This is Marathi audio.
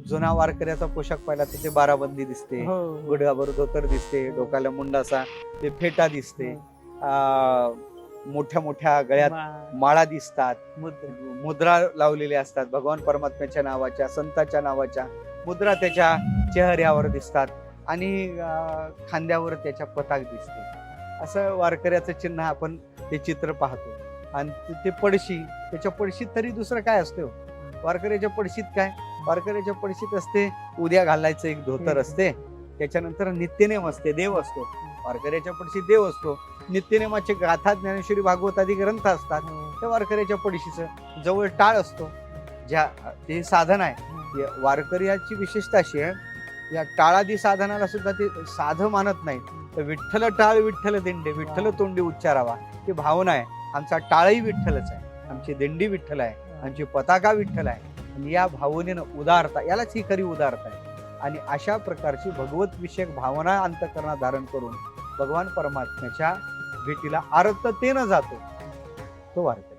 जुना वारकऱ्याचा पोशाख पाहिला तर ते बाराबंदी दिसते, हो गुडघाभर धोतर दिसते, डोक्याला मुंडासा, ते फेटा दिसते, मोठ्या मोठ्या गळ्यात माळा दिसतात, मुद्रा लावलेल्या असतात भगवान परमात्म्याच्या नावाच्या, संतांच्या नावाच्या मुद्रा त्याच्या चेहऱ्यावर दिसतात आणि खांद्यावर त्याच्या पताक दिसते. असं वारकऱ्याचं चिन्ह आपण ते चित्र पाहतो. आणि ते पडशी, त्याच्या पडशीत तरी दुसरं काय असते हो? वारकऱ्याच्या पडशीत काय? वारकऱ्याच्या पडशीत असते उद्या घालायचं एक धोतर असते, त्याच्यानंतर नित्यनेम असते, देव असतो. वारकऱ्याच्या पडशीत देव असतो, नित्यनेमाचे गाथा ज्ञानेश्वरी भागवत आदी ग्रंथ असतात. त्या वारकऱ्याच्या पडशीचं जवळ टाळ असतो, ज्या ते साधन आहे. वारकऱ्याची विशेषता अशी आहे, या टाळादी साधनाला सुद्धा ते साधं मानत नाही. तर विठ्ठल टाळ विठ्ठल दिंडे, विठ्ठल तोंडी उच्चारावा, ही भावना आहे. आमचा टाळही विठ्ठलच आहे, आमची दिंडी विठ्ठल आहे, आमची पताका विठ्ठल आहे. आणि या भावनेनं उदारता, यालाच ही खरी उदारता आहे. आणि अशा प्रकारची भगवत विषयक भावना अंतःकरणात धारण करून भगवान परमात्म्याच्या भेटीला आर्ततेनं जातो तो वारकरी.